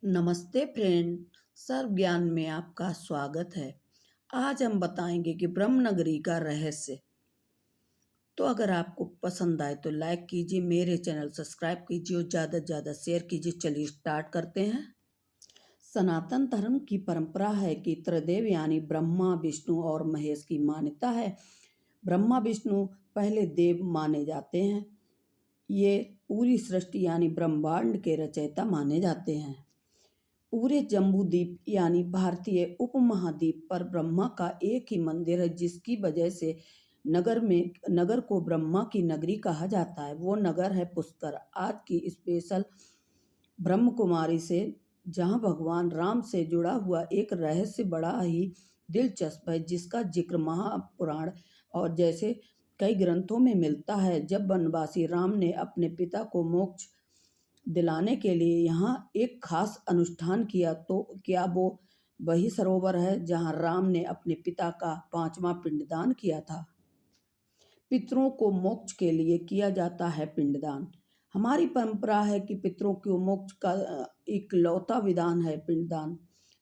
नमस्ते फ्रेंड। सर्व ज्ञान में आपका स्वागत है। आज हम बताएंगे कि ब्रह्म नगरी का रहस्य। तो अगर आपको पसंद आए तो लाइक कीजिए, मेरे चैनल सब्सक्राइब कीजिए और ज़्यादा से ज़्यादा शेयर कीजिए। चलिए स्टार्ट करते हैं। सनातन धर्म की परंपरा है कि त्रिदेव यानी ब्रह्मा, विष्णु और महेश की मान्यता है। ब्रह्मा विष्णु पहले देव माने जाते हैं। ये पूरी सृष्टि यानी ब्रह्मांड के रचयिता माने जाते हैं। पूरे जम्बूद्वीप यानी भारतीय उपमहाद्वीप पर ब्रह्मा का एक ही मंदिर है, जिसकी वजह से नगर को ब्रह्मा की नगरी कहा जाता है। वो नगर है पुष्कर। आज की स्पेशल ब्रह्म कुमारी से, जहां भगवान राम से जुड़ा हुआ एक रहस्य बड़ा ही दिलचस्प है, जिसका जिक्र महापुराण और जैसे कई ग्रंथों में मिलता है। जब वनवासी राम ने अपने पिता को मोक्ष दिलाने के लिए यहाँ एक खास अनुष्ठान किया, तो क्या वो वही सरोवर है जहाँ राम ने अपने पिता का 5वां पिंडदान किया था। पितरों को मोक्ष के लिए किया जाता है पिंडदान। हमारी परंपरा है कि पितरों को मोक्ष का इकलौता विधान है पिंडदान।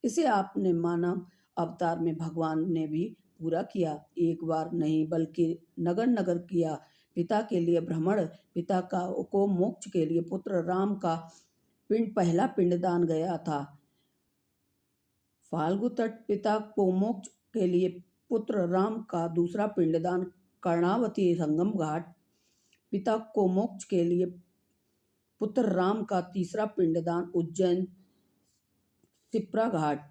इसे आपने मानव अवतार में भगवान ने भी पूरा किया। एक बार नहीं बल्कि नगर नगर किया। पिता के लिए भ्रमण, पिता का को मोक्ष के लिए पुत्र राम का पहला पिंडदान गया था। फाल्गु तट, पिता को मोक्ष के लिए पुत्र राम का दूसरा पिंडदान कर्णावती संगम घाट, पिता को मोक्ष के लिए पुत्र राम का तीसरा पिंडदान उज्जैन शिप्रा घाट,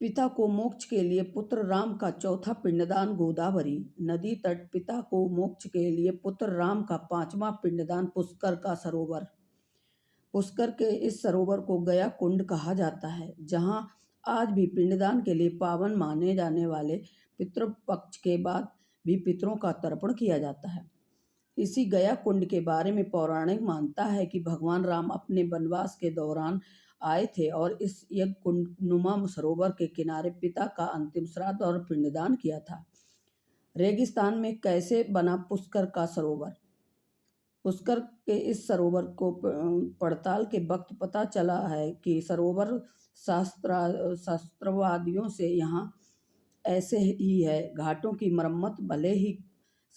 पिता को मोक्ष के लिए पुत्र राम का चौथा पिंडदान गोदावरी नदी तट, पिता को मोक्ष के लिए पुत्र राम का 5वां पिंडदान पुष्कर का सरोवर। पुष्कर के इस सरोवर को गया कुंड कहा जाता है, जहां आज भी पिंडदान के लिए पावन माने जाने वाले पितृपक्ष के बाद भी पितरों का तर्पण किया जाता है। इसी गया कुंड के बारे में पौराणिक मानता है कि भगवान राम अपने वनवास के दौरान आए थे और इस यज्ञ कुंड नुमा सरोवर के किनारे पिता का अंतिम श्राद्ध और पिंडदान किया था। रेगिस्तान में कैसे बना पुष्कर का सरोवर। पुष्कर के इस सरोवर को पड़ताल के वक्त पता चला है कि सरोवर शास्त्रवादियों से यहाँ ऐसे ही है। घाटों की मरम्मत भले ही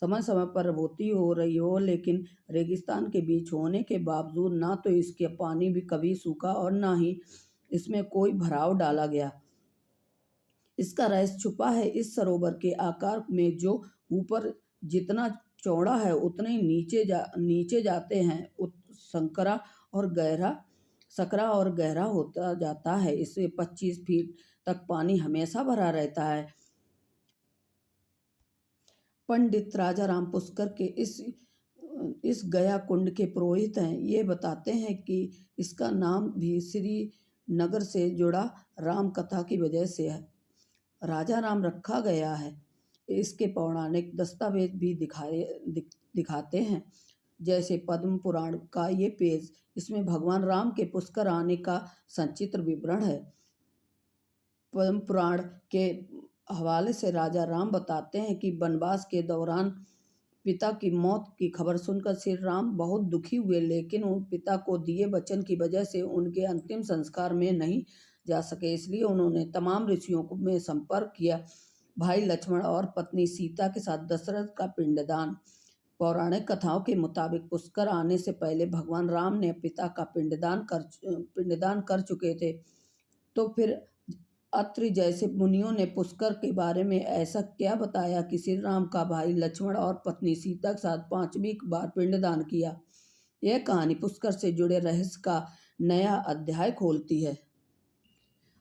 समय समय पर होती हो रही हो, लेकिन रेगिस्तान के बीच होने के बावजूद ना तो इसके पानी भी कभी सूखा और ना ही इसमें कोई भराव डाला गया। इसका रहस्य छुपा है इस सरोवर के आकार में, जो ऊपर जितना चौड़ा है उतने ही नीचे जाते हैं सकरा और गहरा होता जाता है। इससे 25 फीट तक पानी हमेशा भरा रहता है। पंडित राजा राम पुष्कर के इस गया कुंड के पुरोहित हैं। ये बताते हैं कि इसका नाम भी श्रीनगर से जुड़ा राम कथा की वजह से है, राजा राम रखा गया है। इसके पौराणिक दस्तावेज भी दिखाते हैं, जैसे पद्म पुराण का ये पेज। इसमें भगवान राम के पुष्कर आने का संचित्र विवरण है। पद्म पुराण के हवाले से राजा राम बताते हैं कि वनवास के दौरान पिता की मौत की खबर सुनकर श्री राम बहुत दुखी हुए, लेकिन उन पिता को दिए वचन की वजह से उनके अंतिम संस्कार में नहीं जा सके। इसलिए उन्होंने तमाम ऋषियों में संपर्क किया। भाई लक्ष्मण और पत्नी सीता के साथ दशरथ का पिंडदान। पौराणिक कथाओं के मुताबिक पुष्कर आने से पहले भगवान राम ने पिता का पिंडदान कर चुके थे। तो फिर अत्रि जैसे मुनियों ने पुष्कर के बारे में ऐसा क्या बताया कि श्री राम का भाई लक्ष्मण और पत्नी सीता के साथ 5वीं बार पिंडदान किया। यह कहानी पुष्कर से जुड़े रहस्य का नया अध्याय खोलती है।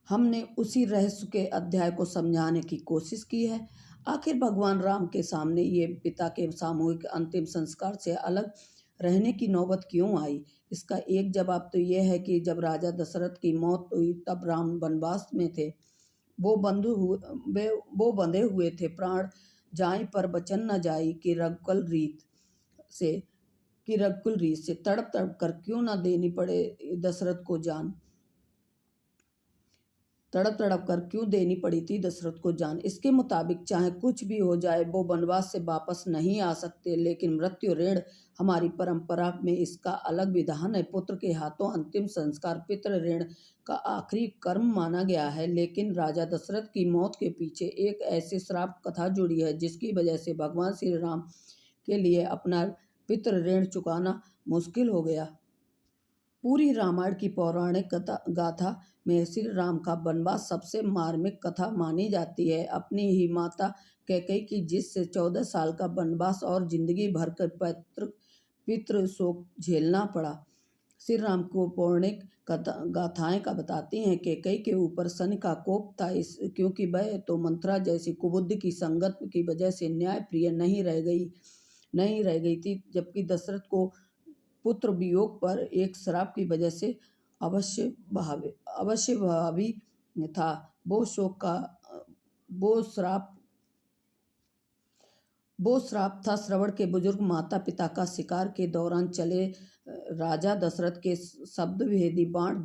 हमने उसी रहस्य के अध्याय को समझाने की कोशिश की है। आखिर भगवान राम के सामने ये पिता के सामूहिक अंतिम संस्कार से अलग रहने की नौबत क्यों आई। इसका एक जवाब तो यह है कि जब राजा दशरथ की मौत हुई तब राम वनवास में थे। वो बंधे हुए थे। प्राण जाए पर वचन न जाई कि रघुकुल रीत से तड़प तड़प कर क्यों न देनी पड़े दशरथ को जान। तड़प तड़प कर क्यों देनी पड़ी थी दशरथ को जान। इसके मुताबिक चाहे कुछ भी हो जाए वो वनवास से वापस नहीं आ सकते, लेकिन मृत्यु ऋण हमारी परंपरा में इसका अलग विधान है। पुत्र के हाथों अंतिम संस्कार पितृ ऋण का आखिरी कर्म माना गया है, लेकिन राजा दशरथ की मौत के पीछे एक ऐसी श्राप कथा जुड़ी है जिसकी वजह से भगवान श्री राम के लिए अपना पितृ ऋण चुकाना मुश्किल हो गया। पूरी रामायण की पौराणिक गाथा में श्री राम का वनवास सबसे मार्मिक कथा मानी जाती है। अपनी ही माता कैकेयी की जिससे 14 साल का वनवास और जिंदगी भर का पितृ शोक झेलना पड़ा। श्री राम को पौराणिक गाथाएं का बताती हैं कि कैकेयी के ऊपर शनि का कोप था, क्योंकि वह तो मंथरा जैसी कुबुद्धि की संगत की वजह से न्याय प्रिय नहीं रह गई थी, जबकि दशरथ को पुत्र वियोग पर एक श्राप की वजह से अवश्य भावी था। वो श्राप था श्रवण के बुजुर्ग माता पिता का शिकार के दौरान चले राजा दशरथ के शब्द भेदी बाण।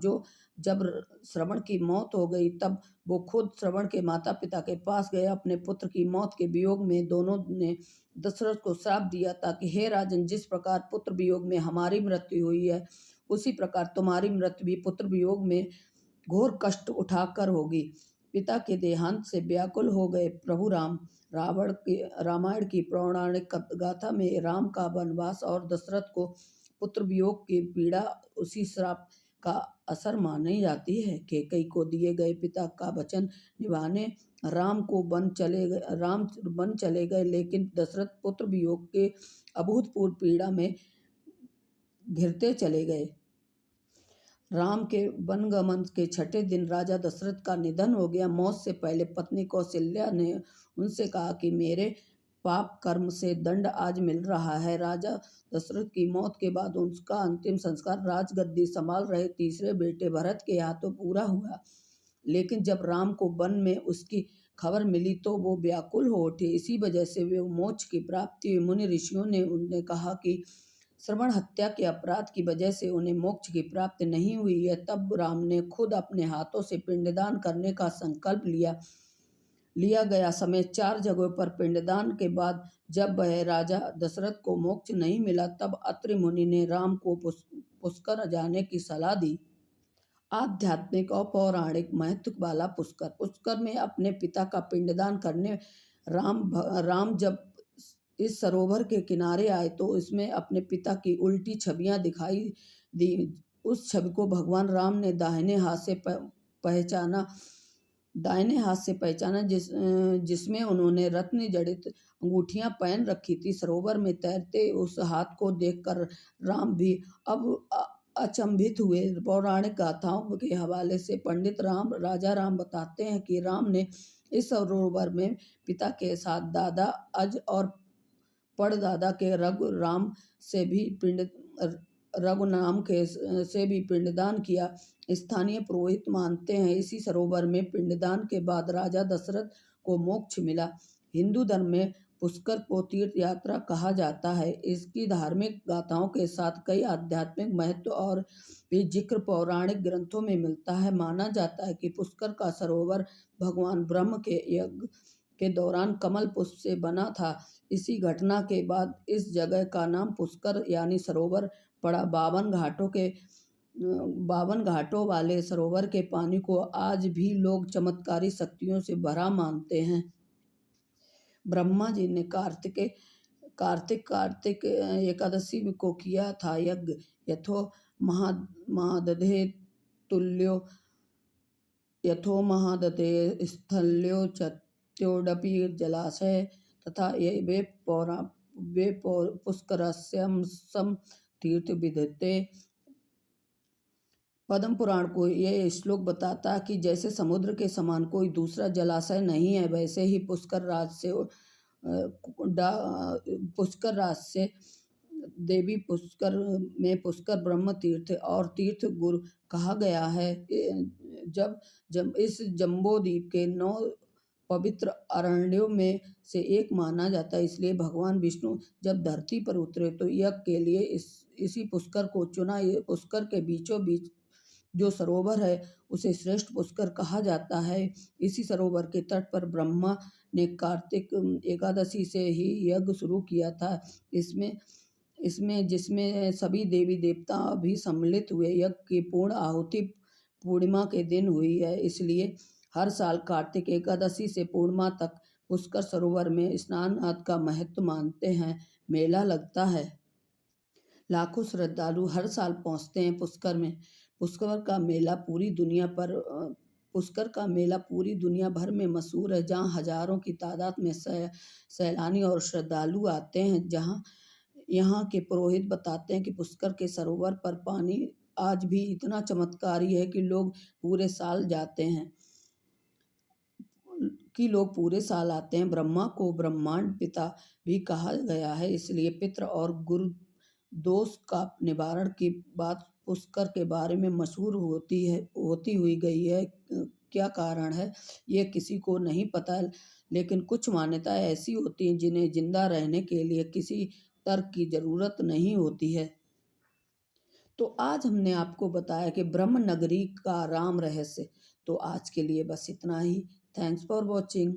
जब श्रवण की मौत हो गई तब वो खुद श्रवण के माता पिता के पास गए। अपने पुत्र की मौत के वियोग में दोनों ने दशरथ को श्राप दिया था कि हे राजन, जिस प्रकार पुत्र वियोग में हमारी मृत्यु हुई है, उसी प्रकार तुम्हारी मृत्यु भी पुत्र वियोग में घोर कष्ट उठाकर होगी। पिता के देहांत से व्याकुल हो गए प्रभु राम। रामायण की पौराणिक गाथा में राम का वनवास और दशरथ को पुत्र वियोग की पीड़ा उसी श्राप का असर मानी जाती है। कैकेयी को दिए गए पिता का वचन निभाने राम वन चले गए, लेकिन दशरथ पुत्र वियोग के अभूतपूर्व पीड़ा में घिरते चले गए। राम के वनगमन के छठे दिन राजा दशरथ का निधन हो गया। मौत से पहले पत्नी कौशल्या ने उनसे कहा कि मेरे पाप कर्म से दंड आज मिल रहा है। राजा दशरथ की मौत के बाद उसका अंतिम संस्कार राजगद्दी संभाल रहे तीसरे बेटे भरत के हाथों पूरा हुआ, लेकिन जब राम को वन में उसकी खबर मिली तो वो व्याकुल हो उठे। इसी वजह से वे मोक्ष की प्राप्ति मुनि ऋषियों ने उन्हें कहा कि श्रवण हत्या के अपराध की वजह से उन्हें मोक्ष की प्राप्ति नहीं हुई है। तब राम ने खुद अपने हाथों से पिंडदान करने का संकल्प लिया गया। समय 4 जगहों पर पिंडदान के बाद जब वह राजा दशरथ को मोक्ष नहीं मिला, तब अत्रि मुनि ने राम को पुष्कर जाने की सलाह दी। आध्यात्मिक और पौराणिक महत्व वाला पुष्कर में अपने पिता का पिंडदान करने राम जब इस सरोवर के किनारे आए तो इसमें अपने पिता की उल्टी छवियां दिखाई दी। उस छवि को भगवान राम ने दाहिने हाथ से पहचाना जिसमें उन्होंने रत्न जड़ित अंगूठियां पहन रखी थी। सरोवर में तैरते उस हाथ को देखकर राम भी अब अचंभित हुए। पौराणिक गाथाओं के हवाले से पंडित राजा राम बताते हैं कि राम ने इस सरोवर में पिता के साथ दादा अज और पड़दादा के रघु नाम से भी पिंडदान किया। स्थानीय पुरोहित मानते हैं इसी सरोवर में पिंडदान के बाद राजा दशरथ को मोक्ष मिला। हिंदू धर्म में पुष्कर को तीर्थ यात्रा कहा जाता है। इसकी धार्मिक गाथाओं के साथ कई आध्यात्मिक महत्व और भी जिक्र पौराणिक ग्रंथों में मिलता है। माना जाता है कि पुष्कर का सरोवर भगवान ब्रह्म के यज्ञ के दौरान कमल पुष्प से बना था। इसी घटना के बाद इस जगह का नाम पुष्कर यानी सरोवर पड़ा। 52 घाटों वाले सरोवर के पानी को आज भी लोग चमत्कारी शक्तियों से भरा मानते हैं। ब्रह्मा जी ने कार्तिक एकादशी को किया था यज्ञ। यथो महादधे तुल्यो यथो महादधे स्थल्यो चत्योडपि जलाशय तथा वे पुष्करस्यं सम तीर्थ विधत्ते। पद्म पुराण को यह श्लोक बताता कि जैसे समुद्र के समान कोई दूसरा जलाशय नहीं है, वैसे ही पुष्कर राज से देवी पुष्कर में पुष्कर ब्रह्म तीर्थ और तीर्थ गुरु कहा गया है। जब इस जम्बो द्वीप के 9 पवित्र अरण्यों में से एक माना जाता है, इसलिए भगवान विष्णु जब धरती पर उतरे तो यज्ञ के लिए इसी पुष्कर को चुना। पुष्कर के बीचों बीच जो सरोवर है उसे श्रेष्ठ पुष्कर कहा जाता है। इसी सरोवर के तट पर ब्रह्मा ने कार्तिक एकादशी से ही यज्ञ शुरू किया था। इसमें इसमें जिसमें सभी देवी देवता भी सम्मिलित हुए। यज्ञ की पूर्ण आहुति पूर्णिमा के दिन हुई है, इसलिए हर साल कार्तिक एकादशी से पूर्णिमा तक पुष्कर सरोवर में स्नान आदि का महत्व मानते हैं। मेला लगता है, लाखों श्रद्धालु हर साल पहुंचते हैं पुष्कर में। पुष्कर का मेला पूरी दुनिया पर पुष्कर का मेला पूरी दुनिया भर में मशहूर है, जहां हजारों की तादाद में सैलानी और श्रद्धालु आते हैं। जहां यहाँ के पुरोहित बताते हैं कि पुष्कर के सरोवर पर पानी आज भी इतना चमत्कारी है कि लोग पूरे साल आते हैं। ब्रह्मा को ब्रह्मांड पिता भी कहा गया है, इसलिए पितृ और गुरु दोष का निवारण की बात पुष्कर के बारे में मशहूर होती हुई गई है। क्या कारण है ये किसी को नहीं पता, लेकिन कुछ मान्यताएं ऐसी होती हैं जिन्हें जिंदा रहने के लिए किसी तर्क की जरूरत नहीं होती है। तो आज हमने आपको बताया कि ब्रह्म नगरी का राम रहस्य। तो आज के लिए बस इतना ही। Thanks for watching.